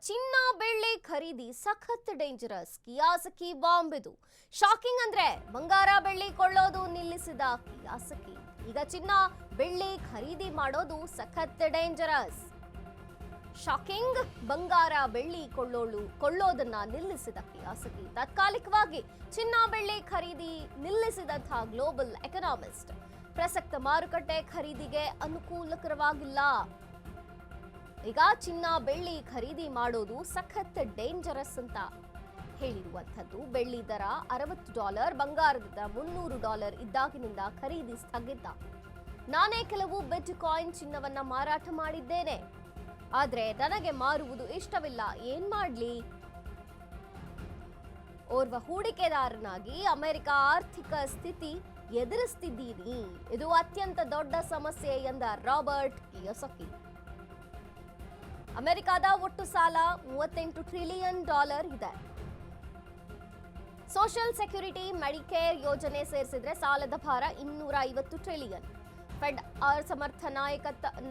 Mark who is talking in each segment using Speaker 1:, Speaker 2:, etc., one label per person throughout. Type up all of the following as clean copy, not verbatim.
Speaker 1: ಚಿನ್ನ ಬೆಳ್ಳಿ ಖರೀದಿ ಸಖತ್ ಡೇಂಜರಸ್. ಕಿಯಾಸಕಿ ಬಾಂಬ್ ಇದು. ಶಾಕಿಂಗ್ ಅಂದ್ರೆ ಬಂಗಾರ ಬೆಳ್ಳಿ ಕೊಳ್ಳೋದು ನಿಲ್ಲಿಸಿದ ಕಿಯಾಸಕಿ. ಈಗ ಚಿನ್ನ ಬೆಳ್ಳಿ ಖರೀದಿ ಮಾಡೋದು ಸಖತ್ ಡೇಂಜರಸ್. ಶಾಕಿಂಗ್, ಬಂಗಾರ ಬೆಳ್ಳಿ ಕೊಳ್ಳೋದನ್ನ ನಿಲ್ಲಿಸಿದ ಕಿಯಾಸಕಿ. ತಾತ್ಕಾಲಿಕವಾಗಿ ಚಿನ್ನ ಬೆಳ್ಳಿ ಖರೀದಿ ನಿಲ್ಲಿಸಿದಂತಹ ಗ್ಲೋಬಲ್ ಎಕನಾಮಿಸ್ಟ್ ಪ್ರಸಕ್ತ ಮಾರುಕಟ್ಟೆ ಖರೀದಿಗೆ ಅನುಕೂಲಕರವಾಗಿಲ್ಲ. ಈಗ ಚಿನ್ನ ಬೆಳ್ಳಿ ಖರೀದಿ ಮಾಡೋದು ಸಖತ್ ಡೇಂಜರಸ್ ಅಂತ ಹೇಳಿರುವಂಥದ್ದು. ಬೆಳ್ಳಿ ದರ $60, ಬಂಗಾರದ ದರ $300 ಇದ್ದಾಗಿನಿಂದ ಖರೀದಿ ಸ್ಥಗಿತ. ನಾನೇ ಕೆಲವು ಬಿಟ್ ಕಾಯಿನ್ ಚಿನ್ನವನ್ನ ಮಾರಾಟ ಮಾಡಿದ್ದೇನೆ, ಆದ್ರೆ ನನಗೆ ಮಾರುವುದು ಇಷ್ಟವಿಲ್ಲ, ಏನ್ ಮಾಡ್ಲಿ? ಓರ್ವ ಹೂಡಿಕೆದಾರನಾಗಿ ಅಮೆರಿಕ ಆರ್ಥಿಕ ಸ್ಥಿತಿ ಎದುರಿಸ್ತಿದ್ದೀನಿ, ಇದು ಅತ್ಯಂತ ದೊಡ್ಡ ಸಮಸ್ಯೆ ಎಂದ ರಾಬರ್ಟ್ ಕಿಯೋಸಕಿ. ಅಮೆರಿಕದ ಒಟ್ಟು ಸಾಲ $38 ಟ್ರಿಲಿಯನ್ ಇದೆ. ಸೋಷಿಯಲ್ ಸೆಕ್ಯೂರಿಟಿ, ಮೆಡಿಕೇರ್ ಯೋಜನೆ ಸೇರಿಸಿದ್ರೆ ಸಾಲದ ಭಾರ $250 ಟ್ರಿಲಿಯನ್. ಫೆಡ್ ಅಸಮರ್ಥ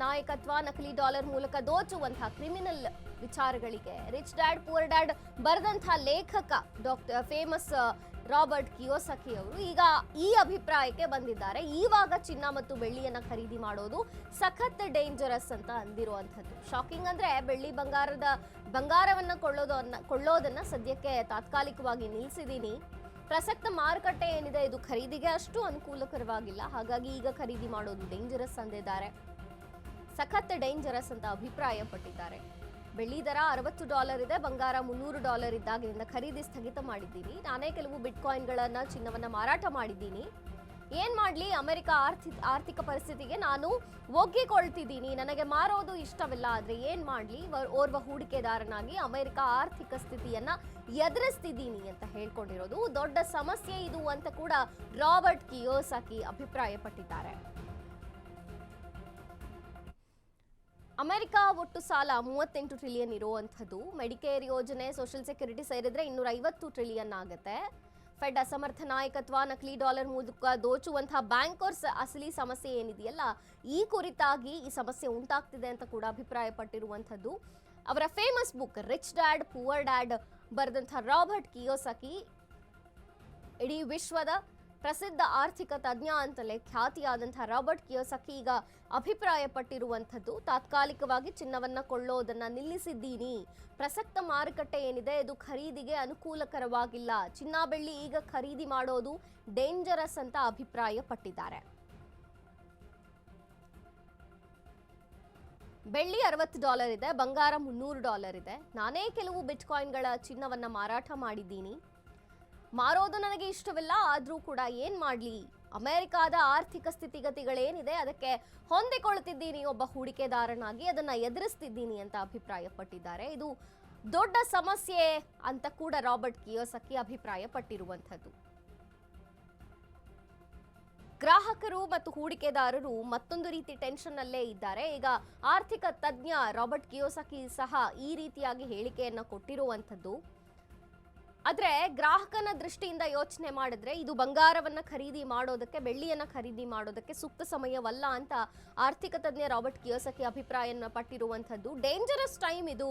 Speaker 1: ನಾಯಕತ್ವ, ನಕಲಿ ಡಾಲರ್ ಮೂಲಕ ದೋಚುವಂತಹ ಕ್ರಿಮಿನಲ್ ವಿಚಾರಗಳಿಗೆ ರಿಚ್ ಡ್ಯಾಡ್ ಪೂರ್ ಡ್ಯಾಡ್ ಬರೆದಂತಹ ಲೇಖಕ ಫೇಮಸ್ ರಾಬರ್ಟ್ ಕಿಯೋಸಕಿ ಅವರು ಈಗ ಈ ಅಭಿಪ್ರಾಯಕ್ಕೆ ಬಂದಿದ್ದಾರೆ. ಇವಾಗ ಚಿನ್ನ ಮತ್ತು ಬೆಳ್ಳಿಯನ್ನ ಖರೀದಿ ಮಾಡೋದು ಸಖತ್ ಡೇಂಜರಸ್ ಅಂತ ಅಂದಿರುವಂಥದ್ದು. ಶಾಕಿಂಗ್ ಅಂದ್ರೆ ಬೆಳ್ಳಿ ಬಂಗಾರವನ್ನ ಕೊಳ್ಳೋದನ್ನ ಸದ್ಯಕ್ಕೆ ತಾತ್ಕಾಲಿಕವಾಗಿ ನಿಲ್ಲಿಸಿದ್ದೀನಿ. ಪ್ರಸಕ್ತ ಮಾರುಕಟ್ಟೆ ಏನಿದೆ ಇದು ಖರೀದಿಗೆ ಅಷ್ಟು ಅನುಕೂಲಕರವಾಗಿಲ್ಲ, ಹಾಗಾಗಿ ಈಗ ಖರೀದಿ ಮಾಡೋದು ಡೇಂಜರಸ್ ಅಂದಿದ್ದಾರೆ. ಸಖತ್ ಡೇಂಜರಸ್ ಅಂತ ಅಭಿಪ್ರಾಯ ಪಟ್ಟಿದ್ದಾರೆ. ಬೆಳ್ಳಿ ದರ $60 ಇದೆ, ಬಂಗಾರ $300 ಇದ್ದಾಗಿನಿಂದ ಖರೀದಿ ಸ್ಥಗಿತ ಮಾಡಿದ್ದೀನಿ. ನಾನೇ ಕೆಲವು ಬಿಟ್ ಕಾಯಿನ್ಗಳನ್ನ ಚಿನ್ನವನ್ನ ಮಾರಾಟ ಮಾಡಿದ್ದೀನಿ. ಏನ್ ಮಾಡ್ಲಿ? ಅಮೆರಿಕ ಆರ್ಥಿಕ ಪರಿಸ್ಥಿತಿಗೆ ನಾನು ಒಗ್ಗಿಕೊಳ್ತಿದ್ದೀನಿ, ನನಗೆ ಮಾರೋದು ಇಷ್ಟವಿಲ್ಲ, ಆದ್ರೆ ಏನ್ ಮಾಡ್ಲಿ? ಓರ್ವ ಹೂಡಿಕೆದಾರನಾಗಿ ಅಮೆರಿಕ ಆರ್ಥಿಕ ಸ್ಥಿತಿಯನ್ನ ಎದುರಿಸ್ತಿದ್ದೀನಿ ಅಂತ ಹೇಳ್ಕೊಂಡಿರೋದು ದೊಡ್ಡ ಸಮಸ್ಯೆ ಇದು ಅಂತ ಕೂಡ ರಾಬರ್ಟ್ ಕಿಯೋಸಕಿ ಅಭಿಪ್ರಾಯ ಪಟ್ಟಿದ್ದಾರೆ. ಅಮೆರಿಕ ಒಟ್ಟು ಸಾಲ $38 ಟ್ರಿಲಿಯನ್ ಇರುವಂಥದ್ದು. ಮೆಡಿಕೇರ್ ಯೋಜನೆ, ಸೋಷಿಯಲ್ ಸೆಕ್ಯೂರಿಟಿ ಸೇರಿದ್ರೆ $250 ಟ್ರಿಲಿಯನ್ ಆಗುತ್ತೆ. ಫೆಡ್ ಅಸಮರ್ಥ ನಾಯಕತ್ವ, ನಕಲಿ ಡಾಲರ್ ಮೂಲಕ ದೋಚುವಂತಹ ಬ್ಯಾಂಕರ್ಸ್ ಅಸಲಿ ಸಮಸ್ಯೆ ಏನಿದೆಯಲ್ಲ, ಈ ಕುರಿತಾಗಿ ಈ ಸಮಸ್ಯೆ ಉಂಟಾಗ್ತಿದೆ ಅಂತ ಕೂಡ ಅಭಿಪ್ರಾಯ ಪಟ್ಟಿರುವಂಥದ್ದು. ಅವರ famous book rich dad poor dad ಬರೆದಂತಹ ರಾಬರ್ಟ್ ಕಿಯೋಸಕಿ ಇಡೀ ವಿಶ್ವದ ಪ್ರಸಿದ್ಧ ಆರ್ಥಿಕ ತಜ್ಞ ಅಂತಲೇ ಖ್ಯಾತಿಯಾದಂತಹ ರಾಬರ್ಟ್ ಕಿಯೋಸಕಿ ಈಗ ಅಭಿಪ್ರಾಯ ಪಟ್ಟಿರುವಂಥದ್ದು. ತಾತ್ಕಾಲಿಕವಾಗಿ ಚಿನ್ನವನ್ನ ಕೊಳ್ಳೋದನ್ನ ನಿಲ್ಲಿಸಿದ್ದೀನಿ. ಪ್ರಸಕ್ತ ಮಾರುಕಟ್ಟೆ ಏನಿದೆ ಇದು ಖರೀದಿಗೆ ಅನುಕೂಲಕರವಾಗಿಲ್ಲ. ಚಿನ್ನ ಬೆಳ್ಳಿ ಈಗ ಖರೀದಿ ಮಾಡೋದು ಡೇಂಜರಸ್ ಅಂತ ಅಭಿಪ್ರಾಯ ಪಟ್ಟಿದ್ದಾರೆ. ಬೆಳ್ಳಿ $60 ಇದೆ, ಬಂಗಾರ $300 ಇದೆ. ನಾನೇ ಕೆಲವು ಬಿಟ್ ಕಾಯಿನ್ಗಳ ಚಿನ್ನವನ್ನ ಮಾರಾಟ ಮಾಡಿದ್ದೀನಿ. ಮಾರೋದು ನನಗೆ ಇಷ್ಟವಿಲ್ಲ, ಆದ್ರೂ ಕೂಡ ಏನ್ ಮಾಡ್ಲಿ? ಅಮೆರಿಕಾದ ಆರ್ಥಿಕ ಸ್ಥಿತಿಗತಿಗಳೇನಿದೆ ಅದಕ್ಕೆ ಹೊಂದಿಕೊಳ್ತಿದ್ದೀನಿ ಒಬ್ಬ ಹೂಡಿಕೆದಾರನಾಗಿ, ಅದನ್ನ ಎದುರಿಸ್ತಿದ್ದೀನಿ ಅಂತ ಅಭಿಪ್ರಾಯ ಪಟ್ಟಿದ್ದಾರೆ. ಇದು ದೊಡ್ಡ ಸಮಸ್ಯೆ ಅಂತ ಕೂಡ ರಾಬರ್ಟ್ ಕಿಯೋಸಕಿ ಅಭಿಪ್ರಾಯ ಪಟ್ಟಿರುವಂಥದ್ದು. ಗ್ರಾಹಕರು ಮತ್ತು ಹೂಡಿಕೆದಾರರು ಮತ್ತೊಂದು ರೀತಿ ಟೆನ್ಷನ್ ಅಲ್ಲೇ ಇದ್ದಾರೆ. ಈಗ ಆರ್ಥಿಕ ತಜ್ಞ ರಾಬರ್ಟ್ ಕಿಯೋಸಕಿ ಸಹ ಈ ರೀತಿಯಾಗಿ ಹೇಳಿಕೆಯನ್ನ ಕೊಟ್ಟಿರುವಂಥದ್ದು. ಆದ್ರೆ ಗ್ರಾಹಕನ ದೃಷ್ಟಿಯಿಂದ ಯೋಚನೆ ಮಾಡಿದ್ರೆ ಇದು ಬಂಗಾರವನ್ನ ಖರೀದಿ ಮಾಡೋದಕ್ಕೆ, ಬೆಳ್ಳಿಯನ್ನ ಖರೀದಿ ಮಾಡೋದಕ್ಕೆ ಸೂಕ್ತ ಸಮಯವಲ್ಲ ಅಂತ ಆರ್ಥಿಕ ತಜ್ಞ ರಾಬರ್ಟ್ ಕಿಯೋಸಕಿ ಅಭಿಪ್ರಾಯನ ಪಟ್ಟಿರುವಂಥದ್ದು. ಡೇಂಜರಸ್ ಟೈಮ್ ಇದು.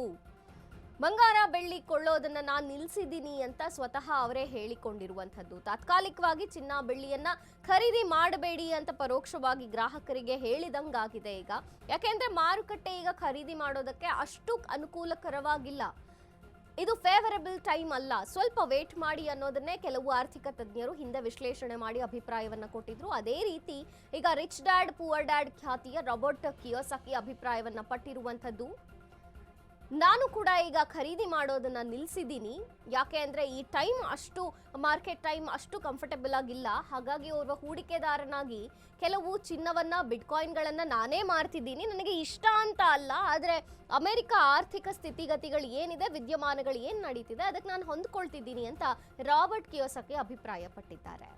Speaker 1: ಬಂಗಾರ ಬೆಳ್ಳಿ ಕೊಳ್ಳೋದನ್ನ ನಾನು ನಿಲ್ಲಿಸಿದ್ದೀನಿ ಅಂತ ಸ್ವತಃ ಅವರೇ ಹೇಳಿಕೊಂಡಿರುವಂಥದ್ದು. ತಾತ್ಕಾಲಿಕವಾಗಿ ಚಿನ್ನ ಬೆಳ್ಳಿಯನ್ನ ಖರೀದಿ ಮಾಡಬೇಡಿ ಅಂತ ಪರೋಕ್ಷವಾಗಿ ಗ್ರಾಹಕರಿಗೆ ಹೇಳಿದಂಗಾಗಿದೆ ಈಗ. ಯಾಕೆಂದ್ರೆ ಮಾರುಕಟ್ಟೆ ಈಗ ಖರೀದಿ ಮಾಡೋದಕ್ಕೆ ಅಷ್ಟು ಅನುಕೂಲಕರವಾಗಿಲ್ಲ. ಇದು ಫೇವರಬಲ್ ಟೈಮ್ ಅಲ್ಲ, ಸ್ವಲ್ಪ ವೇಟ್ ಮಾಡಿ ಅನ್ನೋದನ್ನೇ ಕೆಲವು ಆರ್ಥಿಕ ತಜ್ಞರು ಹಿಂದೆ ವಿಶ್ಲೇಷಣೆ ಮಾಡಿ ಅಭಿಪ್ರಾಯವನ್ನ ಕೊಟ್ಟಿದ್ರು. ಅದೇ ರೀತಿ ಈಗ ರಿಚ್ ಡ್ಯಾಡ್ ಪೂರ್ ಡ್ಯಾಡ್ ಖ್ಯಾತಿಯ ರಾಬರ್ಟ್ ಕಿಯೋಸಕಿ ಅಭಿಪ್ರಾಯವನ್ನ ಪಟ್ಟಿರುವಂಥದ್ದು. ನಾನು ಕೂಡ ಈಗ ಖರೀದಿ ಮಾಡೋದನ್ನ ನಿಲ್ಲಿಸಿದ್ದೀನಿ. ಯಾಕೆ ಅಂದ್ರೆ ಈ ಟೈಮ್ ಅಷ್ಟು ಮಾರ್ಕೆಟ್ ಟೈಮ್ ಅಷ್ಟು ಕಂಫರ್ಟಬಲ್ ಆಗಿಲ್ಲ. ಹಾಗಾಗಿ ಓರ್ವ ಹೂಡಿಕೆದಾರನಾಗಿ ಕೆಲವು ಚಿನ್ನವನ್ನ ಬಿಟ್ ಕಾಯಿನ್ಗಳನ್ನ ನಾನೇ ಮಾರ್ತಿದ್ದೀನಿ. ನನಗೆ ಇಷ್ಟ ಅಂತ ಅಲ್ಲ, ಆದ್ರೆ ಅಮೆರಿಕ ಆರ್ಥಿಕ ಸ್ಥಿತಿಗತಿಗಳು ಏನಿದೆ, ವಿದ್ಯಮಾನಗಳು ಏನ್ ನಡೀತಿದೆ ಅದಕ್ಕೆ ನಾನು ಹೊಂದ್ಕೊಳ್ತಿದ್ದೀನಿ ಅಂತ ರಾಬರ್ಟ್ ಕಿಯೋಸಕಿ ಅಭಿಪ್ರಾಯ ಪಟ್ಟಿದ್ದಾರೆ.